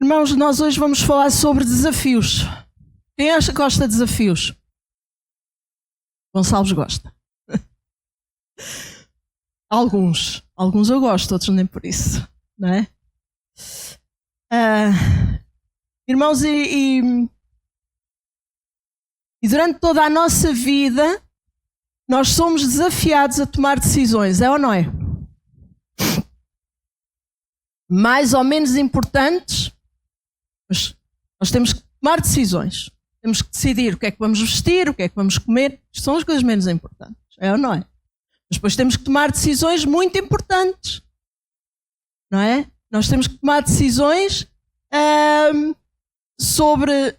Irmãos, nós hoje vamos falar sobre desafios. Quem acha que gosta de desafios? Gonçalves gosta. Alguns eu gosto, outros nem por isso, não é? Irmãos, e durante toda a nossa vida nós somos desafiados a tomar decisões, é ou não é? Mais ou menos importantes, mas nós temos que tomar decisões. Temos que decidir o que é que vamos vestir, o que é que vamos comer. Isto são as coisas menos importantes, é ou não é? Mas depois temos que tomar decisões muito importantes, não é? Nós temos que tomar decisões sobre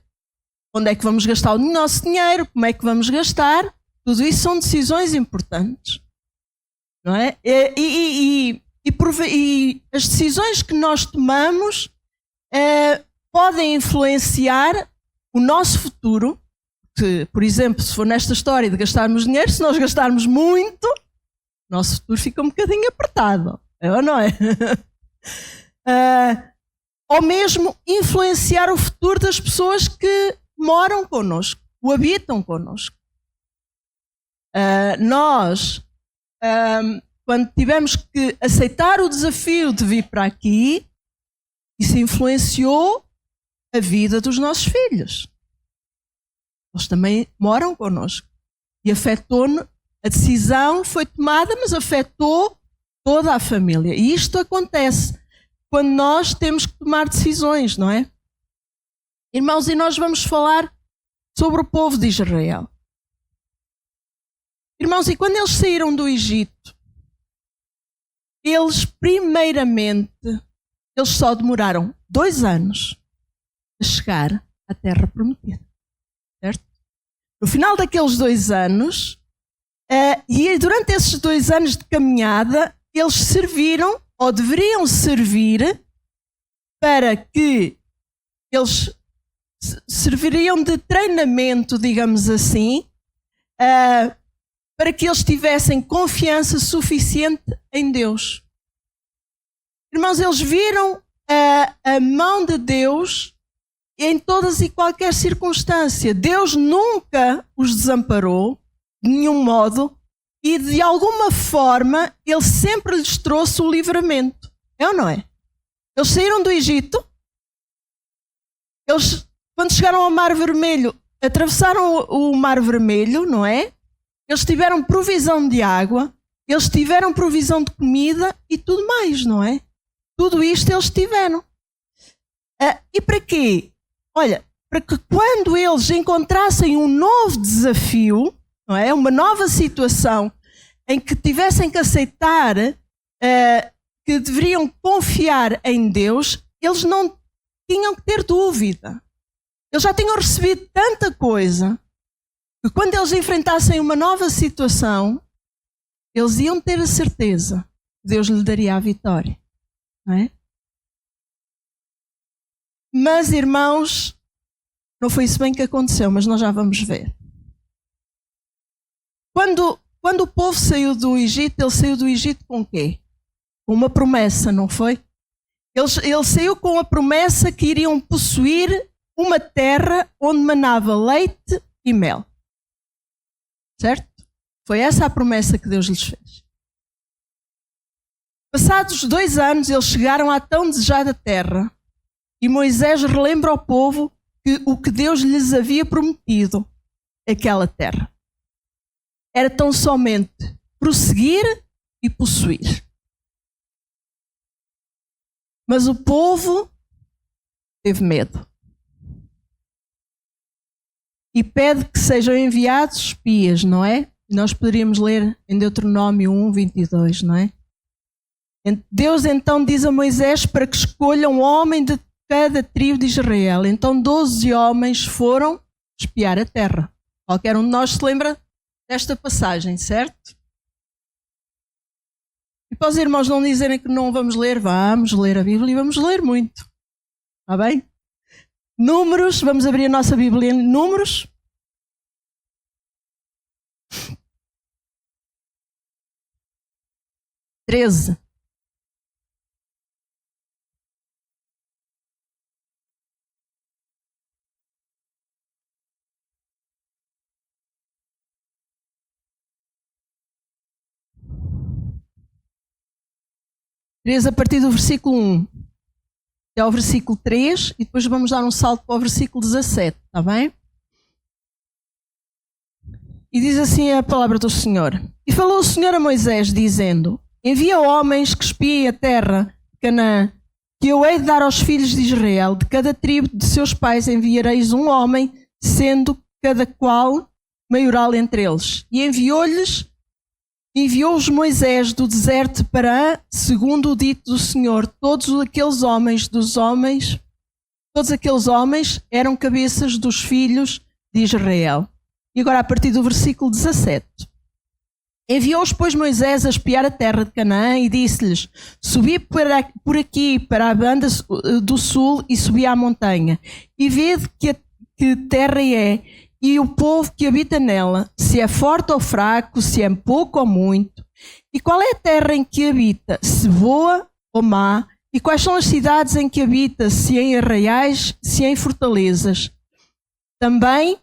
onde é que vamos gastar o nosso dinheiro, como é que vamos gastar. Tudo isso são decisões importantes, não é? E as decisões que nós tomamos podem influenciar o nosso futuro. Que, por exemplo, se for nesta história de gastarmos dinheiro, se nós gastarmos muito, o nosso futuro fica um bocadinho apertado, é ou não é? Ou mesmo influenciar o futuro das pessoas que moram connosco, o habitam connosco. Quando tivemos que aceitar o desafio de vir para aqui, isso influenciou a vida dos nossos filhos. Eles também moram connosco. E afetou-nos, a decisão foi tomada, mas afetou toda a família. E isto acontece quando nós temos que tomar decisões, não é? Irmãos, e nós vamos falar sobre o povo de Israel. Irmãos, e quando eles saíram do Egito, eles só demoraram 2 anos a chegar à Terra Prometida. Certo? No final daqueles 2 anos, e durante esses 2 anos de caminhada, eles serviram, ou deveriam servir, para que eles serviriam de treinamento, digamos assim, para que eles tivessem confiança suficiente em Deus. Irmãos, eles viram a mão de Deus em todas e qualquer circunstância. Deus nunca os desamparou, de nenhum modo, e de alguma forma Ele sempre lhes trouxe o livramento. É ou não é? Eles saíram do Egito, eles, quando chegaram ao Mar Vermelho, atravessaram o Mar Vermelho, não é? Eles tiveram provisão de água, eles tiveram provisão de comida e tudo mais, não é? Tudo isto eles tiveram. E para quê? Olha, para que quando eles encontrassem um novo desafio, não é? Uma nova situação em que tivessem que aceitar que deveriam confiar em Deus, eles não tinham que ter dúvida. Eles já tinham recebido tanta coisa que quando eles enfrentassem uma nova situação, eles iam ter a certeza que Deus lhe daria a vitória. Não é? Mas, irmãos, não foi isso bem que aconteceu, mas nós já vamos ver. Quando o povo saiu do Egito, ele saiu do Egito com o quê? Com uma promessa, não foi? Ele saiu com a promessa que iriam possuir uma terra onde manava leite e mel. Certo? Foi essa a promessa que Deus lhes fez. Passados 2 anos, eles chegaram à tão desejada terra e Moisés relembra ao povo o que Deus lhes havia prometido, aquela terra. Era tão somente prosseguir e possuir. Mas o povo teve medo. E pede que sejam enviados espias, não é? Nós poderíamos ler em Deuteronômio 1:22, não é? Deus então diz a Moisés para que escolha um homem de cada tribo de Israel. Então 12 homens foram espiar a terra. Qualquer um de nós se lembra desta passagem, certo? E para os irmãos não dizerem que não vamos ler a Bíblia e vamos ler muito. Está bem? Números, vamos abrir a nossa Bíblia em Números. 3 a partir do versículo 1 até ao versículo 3 e depois vamos dar um salto para o versículo 17, está bem? E diz assim a palavra do Senhor. E falou o Senhor a Moisés, dizendo: envia homens que espiem a terra de Canaã, que eu hei de dar aos filhos de Israel. De cada tribo de seus pais enviareis um homem, sendo cada qual maioral entre eles. E enviou-os Moisés do deserto de Parã, segundo o dito do Senhor. Todos aqueles homens eram cabeças dos filhos de Israel. E agora a partir do versículo 17. Enviou-os, pois, Moisés a espiar a terra de Canaã e disse-lhes: subi por aqui para a banda do sul e subi à montanha. E vede que terra é, e o povo que habita nela, se é forte ou fraco, se é pouco ou muito. E qual é a terra em que habita, se boa ou má? E quais são as cidades em que habita, se em arraiais, se em fortalezas? Também,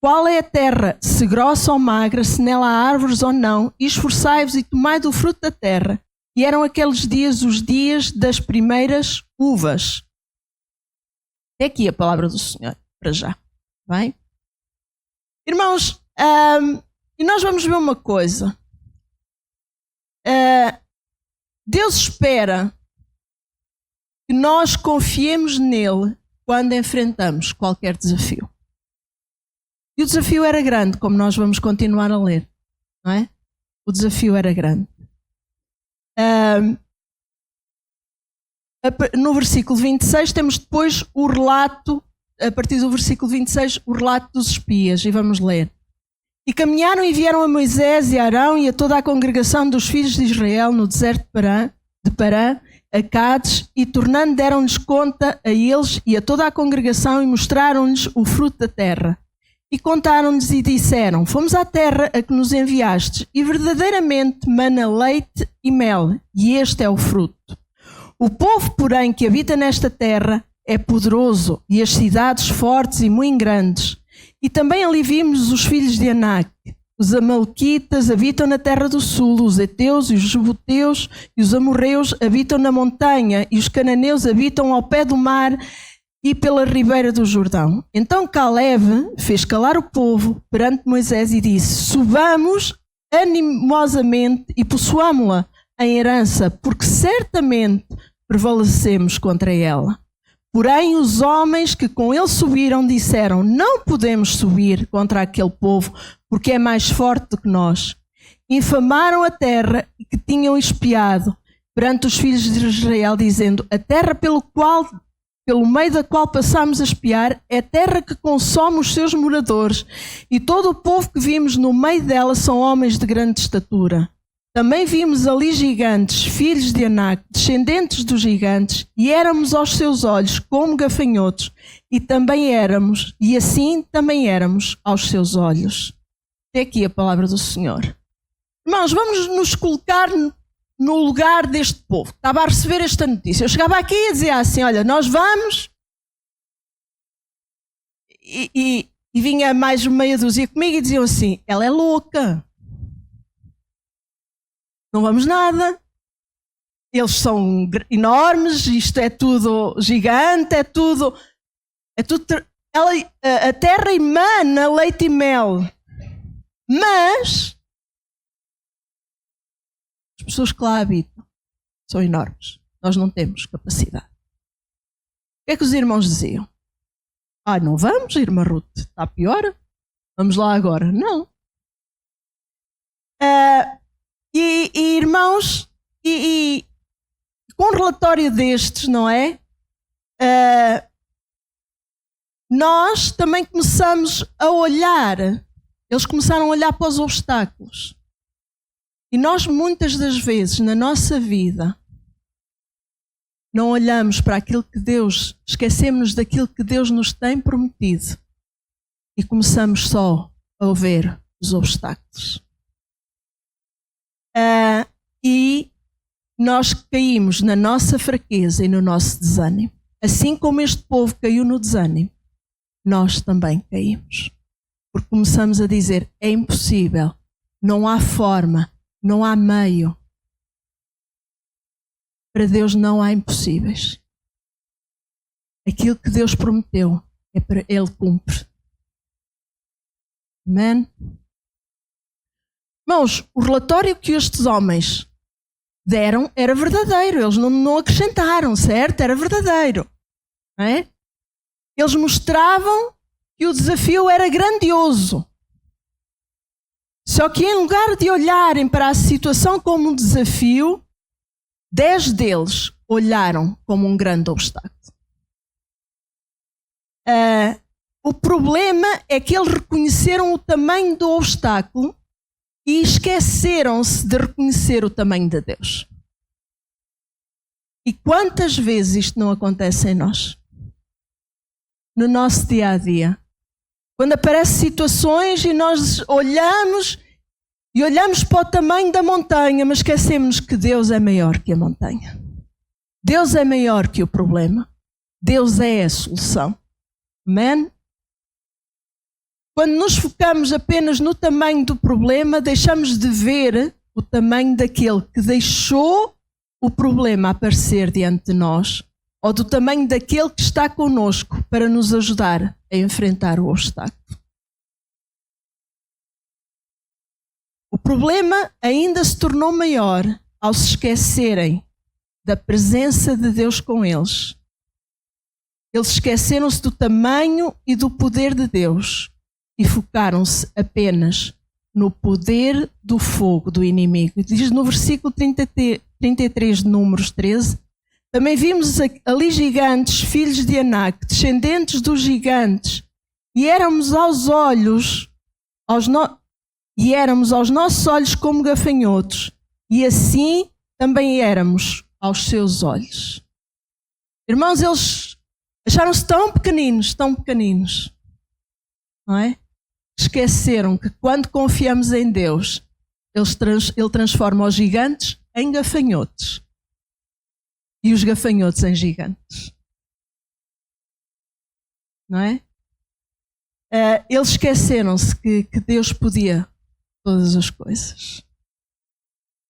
qual é a terra, se grossa ou magra, se nela há árvores ou não? E esforçai-vos e tomai do fruto da terra. E eram aqueles dias os dias das primeiras uvas. É aqui a palavra do Senhor, para já. Bem? Irmãos, e nós vamos ver uma coisa. Deus espera que nós confiemos nele quando enfrentamos qualquer desafio. E o desafio era grande, como nós vamos continuar a ler, não é? O desafio era grande. No versículo 26 temos depois o relato, a partir do versículo 26, o relato dos espias, e vamos ler. E caminharam e vieram a Moisés e a Arão e a toda a congregação dos filhos de Israel no deserto de Parã, a Cádiz, e tornando deram-lhes conta a eles e a toda a congregação e mostraram-lhes o fruto da terra. E contaram-lhes e disseram: fomos à terra a que nos enviastes, e verdadeiramente mana leite e mel, e este é o fruto. O povo, porém, que habita nesta terra é poderoso, e as cidades fortes e muito grandes. E também ali vimos os filhos de Anak. Os amalequitas habitam na terra do sul, os heteus e os jebuteus e os amorreus habitam na montanha, e os cananeus habitam ao pé do mar e pela ribeira do Jordão. Então Caleb fez calar o povo perante Moisés e disse: subamos animosamente e possuámo-la em herança, porque certamente prevalecemos contra ela. Porém os homens que com ele subiram disseram: não podemos subir contra aquele povo, porque é mais forte do que nós. Infamaram a terra que tinham espiado perante os filhos de Israel, dizendo: a terra pelo meio da qual passamos a espiar é terra que consome os seus moradores, e todo o povo que vimos no meio dela são homens de grande estatura. Também vimos ali gigantes, filhos de Anak, descendentes dos gigantes, e éramos aos seus olhos como gafanhotos, e assim também éramos aos seus olhos. Até aqui a palavra do Senhor. Irmãos, vamos nos colocar no lugar deste povo. Estava a receber esta notícia. Eu chegava aqui e dizia assim: olha, nós vamos. E vinha mais meia dúzia comigo e diziam assim: ela é louca. Não vamos nada. Eles são enormes, isto é tudo gigante, é tudo. A terra emana leite e mel. Mas as pessoas que lá habitam são enormes. Nós não temos capacidade. O que é que os irmãos diziam? Não vamos, irmã Ruth, está pior. Vamos lá agora. Não. Irmãos, com um relatório destes, não é? Nós também começamos a olhar. Eles começaram a olhar para os obstáculos. E nós, muitas das vezes, na nossa vida, não olhamos para aquilo que Deus, esquecemos daquilo que Deus nos tem prometido e começamos só a ver os obstáculos. E nós caímos na nossa fraqueza e no nosso desânimo. Assim como este povo caiu no desânimo, nós também caímos. Porque começamos a dizer: é impossível, não há forma, não há meio. Para Deus não há impossíveis. Aquilo que Deus prometeu, Ele cumpre. Amém? Irmãos, o relatório que estes homens deram era verdadeiro. Eles não acrescentaram, certo? Era verdadeiro. Não é? Eles mostravam que o desafio era grandioso. Só que em lugar de olharem para a situação como um desafio, 10 deles olharam como um grande obstáculo. O problema é que eles reconheceram o tamanho do obstáculo e esqueceram-se de reconhecer o tamanho de Deus. E quantas vezes isto não acontece em nós? No nosso dia a dia. Quando aparecem situações e nós olhamos para o tamanho da montanha, mas esquecemos que Deus é maior que a montanha. Deus é maior que o problema. Deus é a solução. Amém? Quando nos focamos apenas no tamanho do problema, deixamos de ver o tamanho daquele que deixou o problema aparecer diante de nós, ou do tamanho daquele que está conosco para nos ajudar a enfrentar o obstáculo. O problema ainda se tornou maior ao se esquecerem da presença de Deus com eles. Eles esqueceram-se do tamanho e do poder de Deus e focaram-se apenas no poder do fogo do inimigo. Diz no versículo 33 de Números 13, também vimos ali gigantes, filhos de Anak, descendentes dos gigantes, e éramos aos nossos olhos como gafanhotos, e assim também éramos aos seus olhos. Irmãos, eles acharam-se tão pequeninos, não é? Esqueceram que quando confiamos em Deus, Ele transforma os gigantes em gafanhotos e os gafanhotos em gigantes. Não é? Eles esqueceram-se que Deus podia todas as coisas.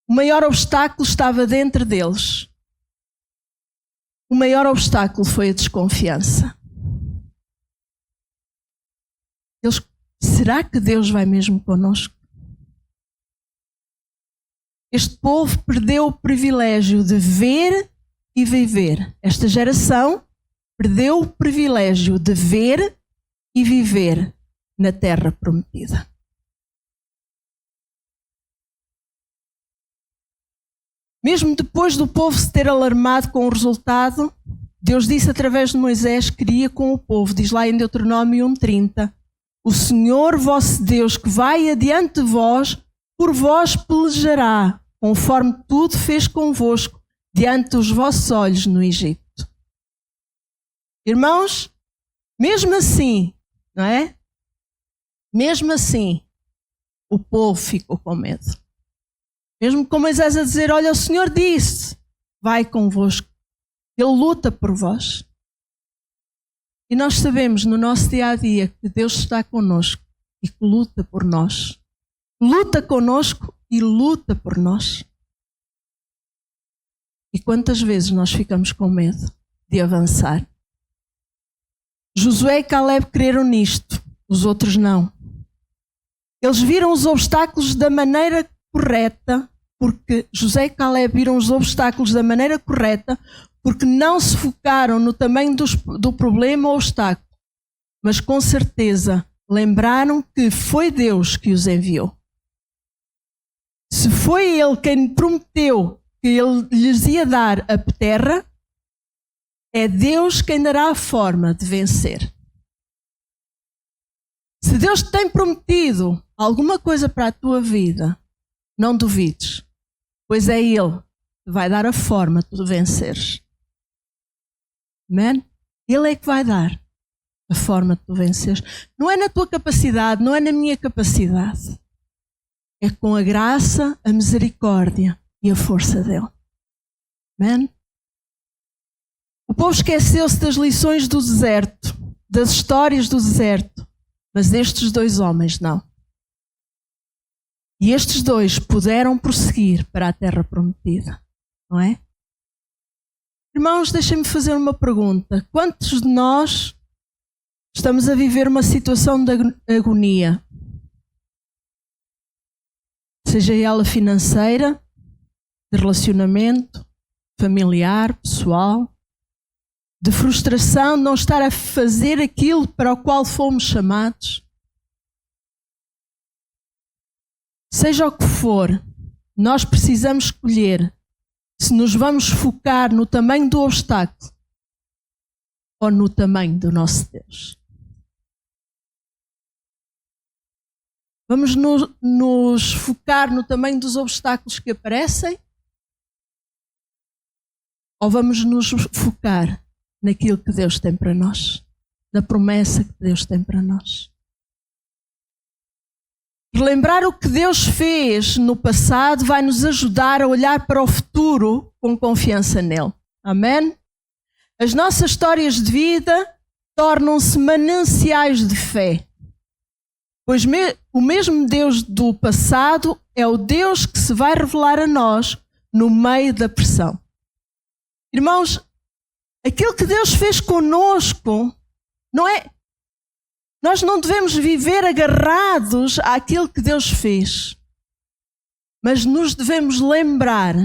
O maior obstáculo estava dentro deles. O maior obstáculo foi a desconfiança. Será que Deus vai mesmo conosco? Este povo perdeu o privilégio de ver e viver. Esta geração perdeu o privilégio de ver e viver na terra prometida. Mesmo depois do povo se ter alarmado com o resultado, Deus disse através de Moisés que iria com o povo. Diz lá em Deuteronômio 1:30, o Senhor vosso Deus que vai adiante de vós, por vós pelejará, conforme tudo fez convosco, diante dos vossos olhos no Egito. Irmãos, mesmo assim, não é? Mesmo assim, o povo ficou com medo. Mesmo com Moisés a dizer, olha, o Senhor disse, vai convosco. Ele luta por vós. E nós sabemos no nosso dia a dia que Deus está connosco e que luta por nós. Luta connosco e luta por nós. E quantas vezes nós ficamos com medo de avançar? Josué e Caleb creram nisto, os outros não. Eles viram os obstáculos da maneira correta, porque Josué e Caleb viram os obstáculos da maneira correta, porque não se focaram no tamanho do problema ou obstáculo, mas com certeza lembraram que foi Deus que os enviou. Se foi Ele quem prometeu que Ele lhes ia dar a terra, é Deus quem dará a forma de vencer. Se Deus te tem prometido alguma coisa para a tua vida, não duvides, pois é Ele que vai dar a forma de tu venceres. Amém? Ele é que vai dar a forma de tu venceres. Não é na tua capacidade, não é na minha capacidade. É com a graça, a misericórdia e a força dele. Amém? O povo esqueceu-se das lições do deserto, das histórias do deserto, mas estes dois homens não. E estes dois puderam prosseguir para a terra prometida, não é? Irmãos, deixem-me fazer uma pergunta. Quantos de nós estamos a viver uma situação de agonia? Seja ela financeira, de relacionamento, familiar, pessoal, de frustração de não estar a fazer aquilo para o qual fomos chamados. Seja o que for, nós precisamos escolher se nos vamos focar no tamanho do obstáculo ou no tamanho do nosso Deus. Vamos nos focar no tamanho dos obstáculos que aparecem ou vamos nos focar naquilo que Deus tem para nós, na promessa que Deus tem para nós? Relembrar o que Deus fez no passado vai nos ajudar a olhar para o futuro com confiança nele. Amém? As nossas histórias de vida tornam-se mananciais de fé. Pois o mesmo Deus do passado é o Deus que se vai revelar a nós no meio da pressão. Irmãos, aquilo que Deus fez conosco, não é? Nós não devemos viver agarrados àquilo que Deus fez, mas nos devemos lembrar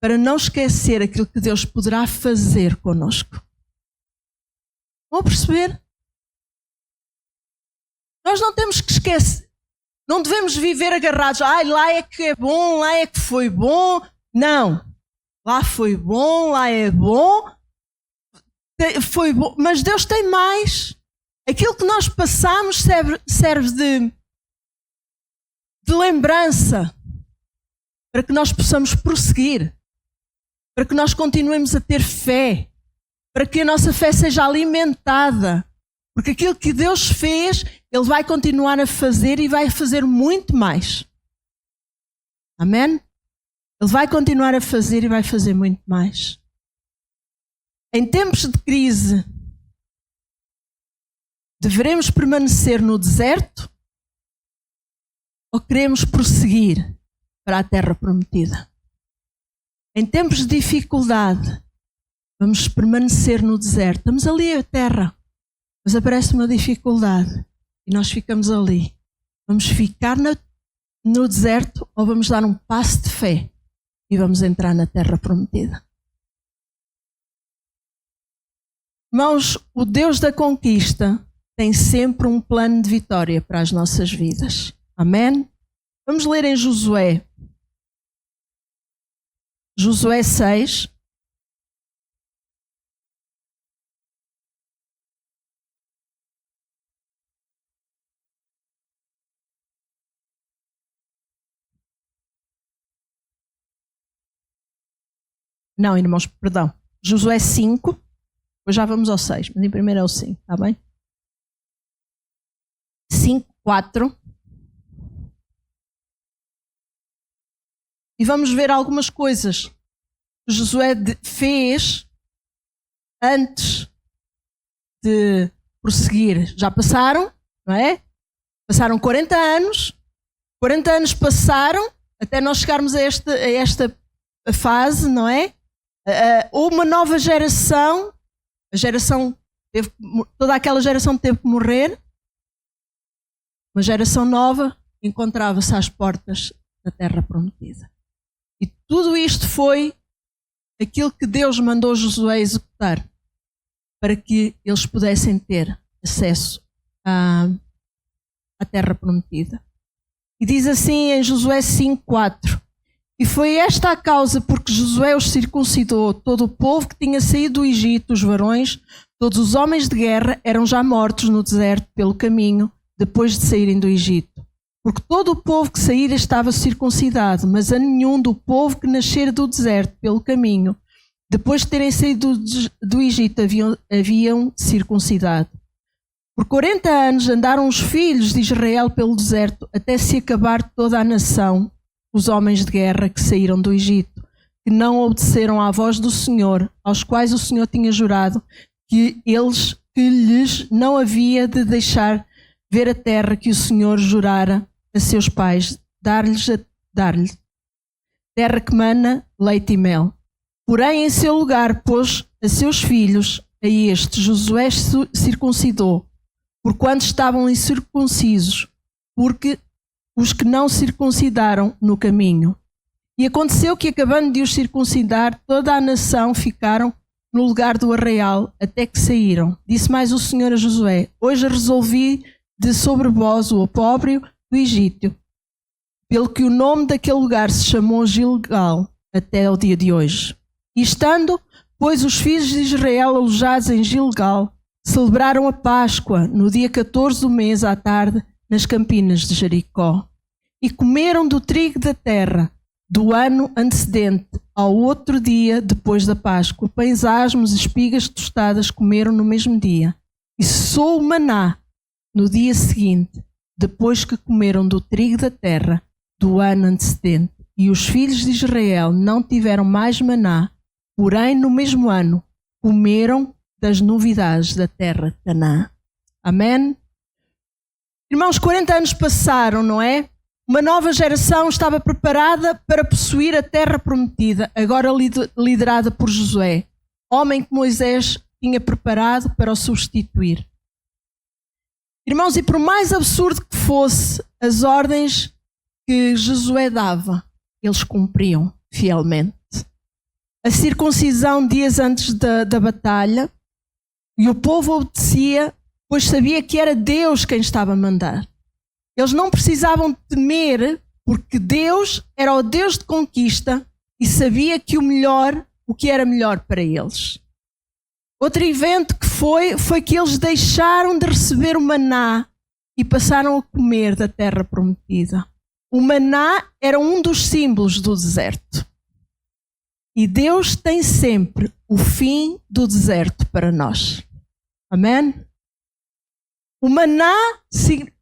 para não esquecer aquilo que Deus poderá fazer conosco. Vão perceber? Nós não temos que esquecer, não devemos viver agarrados. Lá é que é bom, lá é que foi bom. Não, lá foi bom, lá é bom, foi bom, mas Deus tem mais. Aquilo que nós passamos serve de lembrança para que nós possamos prosseguir, para que nós continuemos a ter fé, para que a nossa fé seja alimentada, porque aquilo que Deus fez, Ele vai continuar a fazer e vai fazer muito mais. Amém? Ele vai continuar a fazer e vai fazer muito mais. Em tempos de crise, deveremos permanecer no deserto ou queremos prosseguir para a terra prometida? Em tempos de dificuldade, vamos permanecer no deserto. Estamos ali a terra, mas aparece uma dificuldade e nós ficamos ali. Vamos ficar no deserto ou vamos dar um passo de fé e vamos entrar na terra prometida? Irmãos, o Deus da conquista tem sempre um plano de vitória para as nossas vidas. Amém? Vamos ler em Josué. Josué 6. Não, irmãos, perdão. Josué 5. Depois já vamos ao 6, mas em primeiro é o 5, está bem? 5, 4. E vamos ver algumas coisas que Josué fez antes de prosseguir. Já passaram, não é? Passaram 40 anos. 40 anos passaram até nós chegarmos a esta fase, não é? Houve uma nova geração. Toda aquela geração teve que morrer. Uma geração nova encontrava-se às portas da terra prometida. E tudo isto foi aquilo que Deus mandou Josué executar para que eles pudessem ter acesso à terra prometida. E diz assim em Josué 5:4: e foi esta a causa porque Josué os circuncidou. Todo o povo que tinha saído do Egito, os varões, todos os homens de guerra, eram já mortos no deserto pelo caminho, depois de saírem do Egito. Porque todo o povo que saíra estava circuncidado, mas a nenhum do povo que nascera do deserto pelo caminho, depois de terem saído do Egito, haviam circuncidado. Por 40 anos andaram os filhos de Israel pelo deserto, até se acabar toda a nação, os homens de guerra que saíram do Egito, que não obedeceram à voz do Senhor, aos quais o Senhor tinha jurado que lhes não havia de deixar ver a terra que o Senhor jurara a seus pais, dar-lhe terra que mana leite e mel. Porém, em seu lugar, pôs a seus filhos, a estes Josué circuncidou, porquanto estavam incircuncisos, porque os que não circuncidaram no caminho. E aconteceu que, acabando de os circuncidar, toda a nação ficaram no lugar do arraial, até que saíram. Disse mais o Senhor a Josué: hoje resolvi de sobre vós o opróbrio do Egito, pelo que o nome daquele lugar se chamou Gilgal, até o dia de hoje. E estando, pois, os filhos de Israel alojados em Gilgal, celebraram a Páscoa no dia 14 do mês à tarde, nas campinas de Jericó. E comeram do trigo da terra do ano antecedente ao outro dia depois da Páscoa. Pães asmos e espigas tostadas comeram no mesmo dia. E cessou o maná no dia seguinte, depois que comeram do trigo da terra do ano antecedente. E os filhos de Israel não tiveram mais maná, porém no mesmo ano comeram das novidades da terra de Canaã. Amém? Irmãos, 40 anos passaram, não é? Uma nova geração estava preparada para possuir a terra prometida, agora liderada por Josué, homem que Moisés tinha preparado para o substituir. Irmãos, e por mais absurdo que fosse as ordens que Josué dava, eles cumpriam fielmente. A circuncisão dias antes da batalha, e o povo obedecia, pois sabia que era Deus quem estava a mandar. Eles não precisavam temer, porque Deus era o Deus de conquista e sabia que o que era melhor para eles. Outro evento que foi que eles deixaram de receber o maná e passaram a comer da terra prometida. O maná era um dos símbolos do deserto. E Deus tem sempre o fim do deserto para nós. Amém? O maná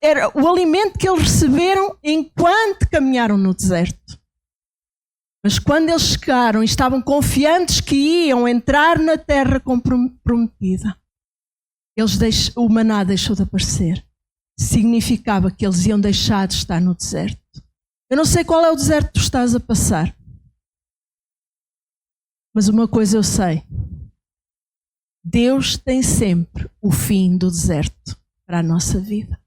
era o alimento que eles receberam enquanto caminharam no deserto. Mas quando eles chegaram e estavam confiantes que iam entrar na terra prometida, o maná deixou de aparecer. Significava que eles iam deixar de estar no deserto. Eu não sei qual é o deserto que tu estás a passar. Mas uma coisa eu sei. Deus tem sempre o fim do deserto para a nossa vida.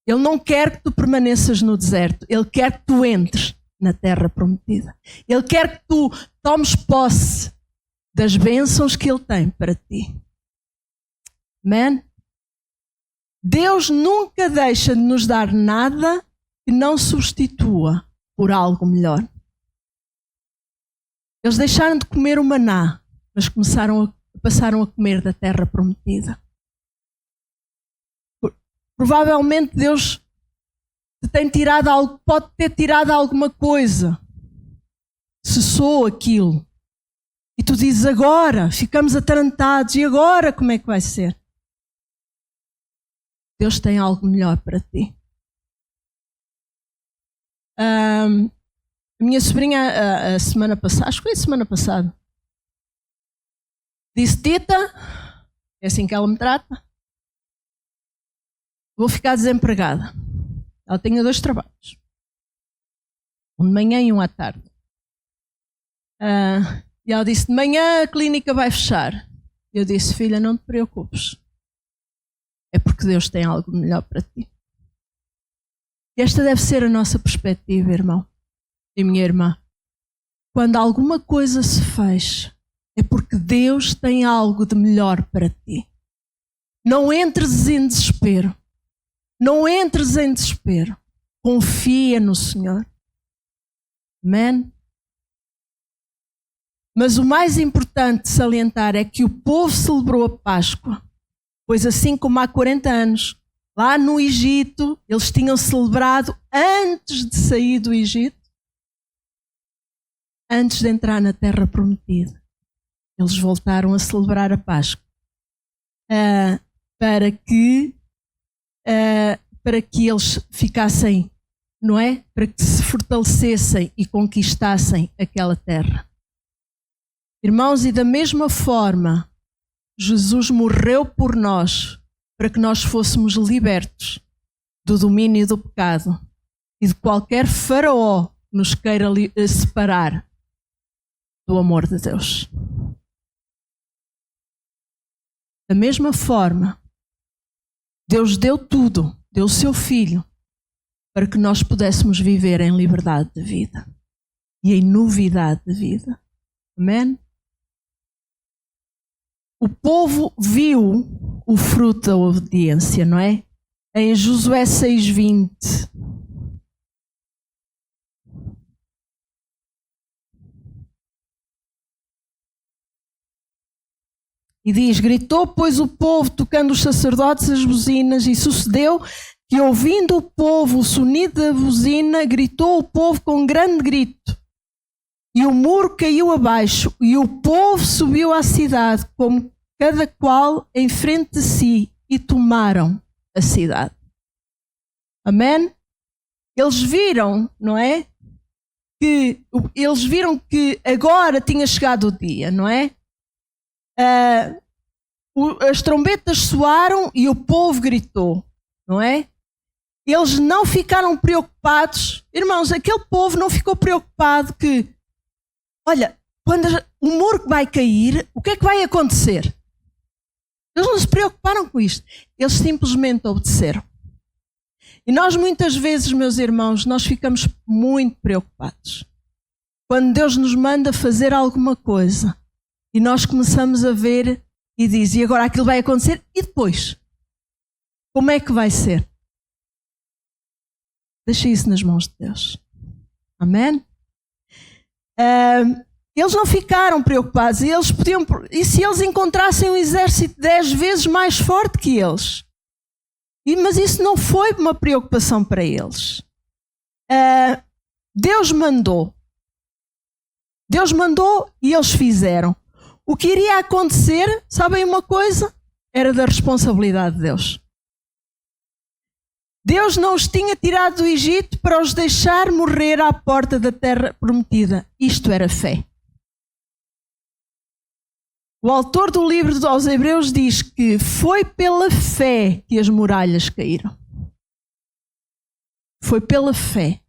Ele não quer que tu permaneças no deserto. Ele quer que tu entres na terra prometida. Ele quer que tu tomes posse das bênçãos que Ele tem para ti. Amém? Deus nunca deixa de nos dar nada que não substitua por algo melhor. Eles deixaram de comer o maná, mas passaram a comer da terra prometida. Provavelmente Deus te tem tirado algo, pode ter tirado alguma coisa. Cessou aquilo. E tu dizes agora, ficamos atarantados, e agora como é que vai ser? Deus tem algo melhor para ti. A minha sobrinha, a semana passada, acho que foi a semana passada, disse: Tita, é assim que ela me trata, vou ficar desempregada. Ela tinha 2 trabalhos, um de manhã e um à tarde. E ela disse: de manhã a clínica vai fechar. Eu disse: filha, não te preocupes, é porque Deus tem algo melhor para ti. E esta deve ser a nossa perspectiva, irmão e minha irmã. Quando alguma coisa se fecha, é porque Deus tem algo de melhor para ti. Não entres em desespero. Não entres em desespero. Confia no Senhor. Amém? Mas o mais importante de salientar é que o povo celebrou a Páscoa, pois assim como há 40 anos, lá no Egito, eles tinham celebrado antes de sair do Egito, antes de entrar na terra prometida. Eles voltaram a celebrar a Páscoa para que eles ficassem, não é? Para que se fortalecessem e conquistassem aquela terra. Irmãos, e da mesma forma, Jesus morreu por nós para que nós fôssemos libertos do domínio do pecado e de qualquer faraó que nos queira separar do amor de Deus. Da mesma forma, Deus deu tudo, deu o seu Filho, para que nós pudéssemos viver em liberdade de vida e em novidade de vida. Amém? O povo viu o fruto da obediência, não é? Em Josué 6:20. E diz: gritou, pois, o povo, tocando os sacerdotes as buzinas, e sucedeu que, ouvindo o povo o sonido da buzina, gritou o povo com grande grito. E o muro caiu abaixo, e o povo subiu à cidade, como cada qual em frente de si, e tomaram a cidade. Amém? Eles viram, não é? Eles viram que agora tinha chegado o dia, não é? As trombetas soaram e o povo gritou, não é? Eles não ficaram preocupados. Irmãos, aquele povo não ficou preocupado que, olha, quando o muro vai cair, o que é que vai acontecer? Eles não se preocuparam com isto. Eles simplesmente obedeceram. E nós muitas vezes, meus irmãos, nós ficamos muito preocupados. Quando Deus nos manda fazer alguma coisa e nós começamos a ver e diz, e agora aquilo vai acontecer e depois? Como é que vai ser? Deixa isso nas mãos de Deus. Amém? Eles não ficaram preocupados. E se eles encontrassem um exército 10 vezes mais forte que eles? Mas isso não foi uma preocupação para eles. Deus mandou. Deus mandou e eles fizeram. O que iria acontecer, sabem uma coisa? Era da responsabilidade de Deus. Deus não os tinha tirado do Egito para os deixar morrer à porta da terra prometida. Isto era fé. O autor do livro aos Hebreus diz que foi pela fé que as muralhas caíram. Foi pela fé,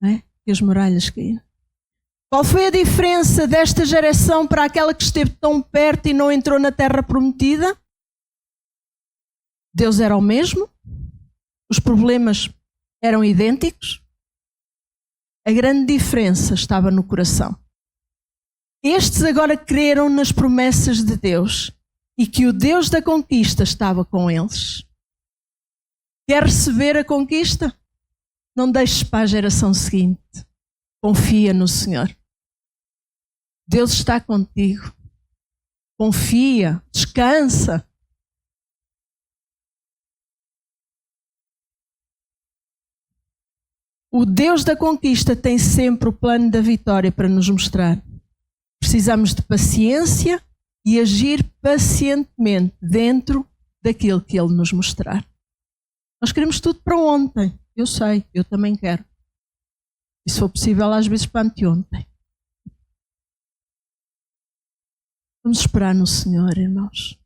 não é? Que as muralhas caíram. Qual foi a diferença desta geração para aquela que esteve tão perto e não entrou na terra prometida? Deus era o mesmo, os problemas eram idênticos, a grande diferença estava no coração. Estes agora creram nas promessas de Deus e que o Deus da conquista estava com eles. Quer receber a conquista? Não deixes para a geração seguinte. Confia no Senhor. Deus está contigo. Confia, descansa. O Deus da conquista tem sempre o plano da vitória para nos mostrar. Precisamos de paciência e agir pacientemente dentro daquilo que Ele nos mostrar. Nós queremos tudo para ontem. Eu sei, eu também quero. E se for possível, às vezes para anteontem. Vamos esperar no Senhor, irmãos.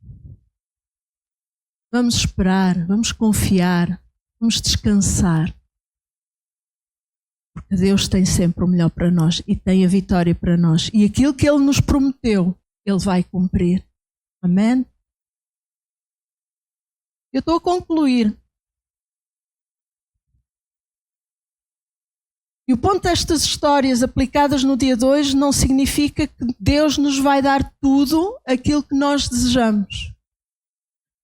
Vamos esperar, vamos confiar, vamos descansar. Porque Deus tem sempre o melhor para nós e tem a vitória para nós. E aquilo que Ele nos prometeu, Ele vai cumprir. Amém? Eu estou a concluir. E o ponto destas histórias aplicadas no dia de hoje não significa que Deus nos vai dar tudo aquilo que nós desejamos.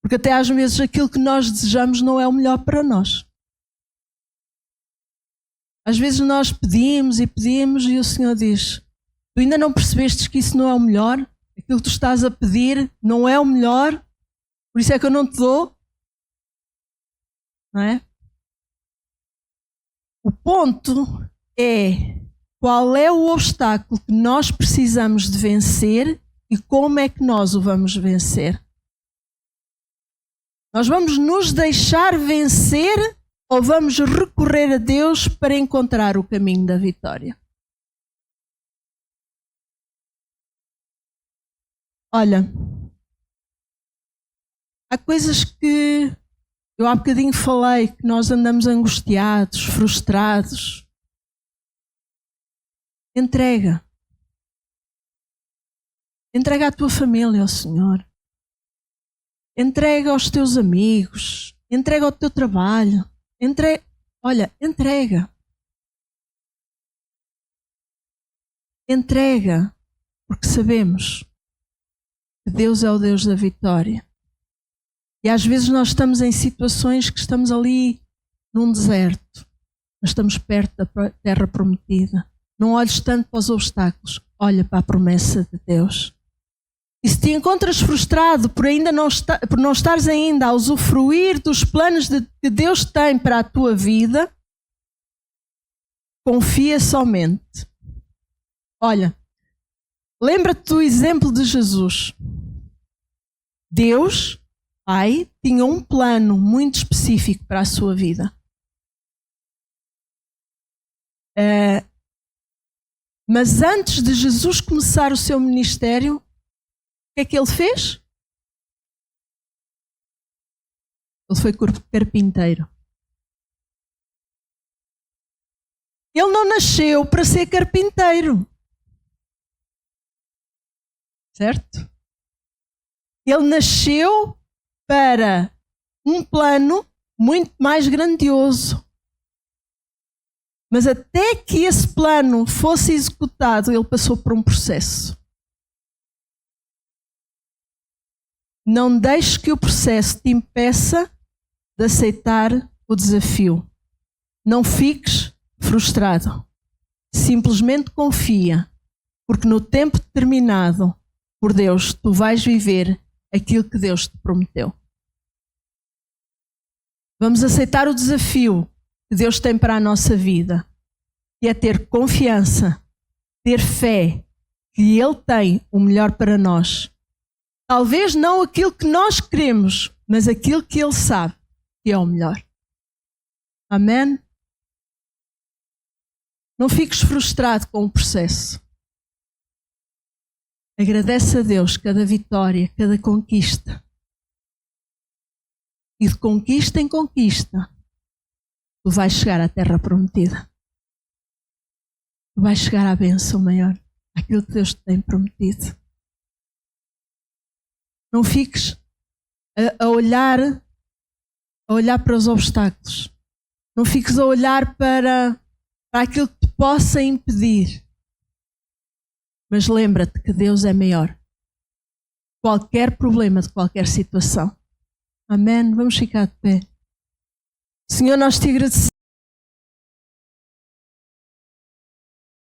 Porque até às vezes aquilo que nós desejamos não é o melhor para nós. Às vezes nós pedimos e pedimos e o Senhor diz, tu ainda não percebestes que isso não é o melhor? Aquilo que tu estás a pedir não é o melhor? Por isso é que eu não te dou? Não é? O ponto é qual é o obstáculo que nós precisamos de vencer e como é que nós o vamos vencer. Nós vamos nos deixar vencer ou vamos recorrer a Deus para encontrar o caminho da vitória? Olha, há coisas que eu há bocadinho falei, que nós andamos angustiados, frustrados. Entrega. Entrega a tua família ao Senhor. Entrega aos teus amigos. Entrega ao teu trabalho. Olha, entrega. Entrega, porque sabemos que Deus é o Deus da vitória. E às vezes nós estamos em situações que estamos ali num deserto, mas estamos perto da terra prometida. Não olhes tanto para os obstáculos, olha para a promessa de Deus. E se te encontras frustrado por não estares ainda a usufruir dos planos que Deus tem para a tua vida, confia somente. Olha, lembra-te do exemplo de Jesus. Deus, Pai, tinha um plano muito específico para a sua vida. Mas antes de Jesus começar o seu ministério, o que é que ele fez? Ele foi carpinteiro. Ele não nasceu para ser carpinteiro. Certo? Ele nasceu para um plano muito mais grandioso. Mas até que esse plano fosse executado, ele passou por um processo. Não deixes que o processo te impeça de aceitar o desafio. Não fiques frustrado. Simplesmente confia, porque no tempo determinado por Deus, tu vais viver aquilo que Deus te prometeu. Vamos aceitar o desafio que Deus tem para a nossa vida, que é ter confiança, ter fé que Ele tem o melhor para nós. Talvez não aquilo que nós queremos, mas aquilo que Ele sabe que é o melhor. Amém? Não fiques frustrado com o processo. Agradece a Deus cada vitória, cada conquista. E de conquista em conquista, tu vais chegar à terra prometida. Tu vais chegar à bênção maior, àquilo que Deus te tem prometido. Não fiques a olhar para os obstáculos. Não fiques a olhar para aquilo que te possa impedir. Mas lembra-te que Deus é maior. Qualquer problema, de qualquer situação. Amém? Vamos ficar de pé. Senhor, nós te agradecemos.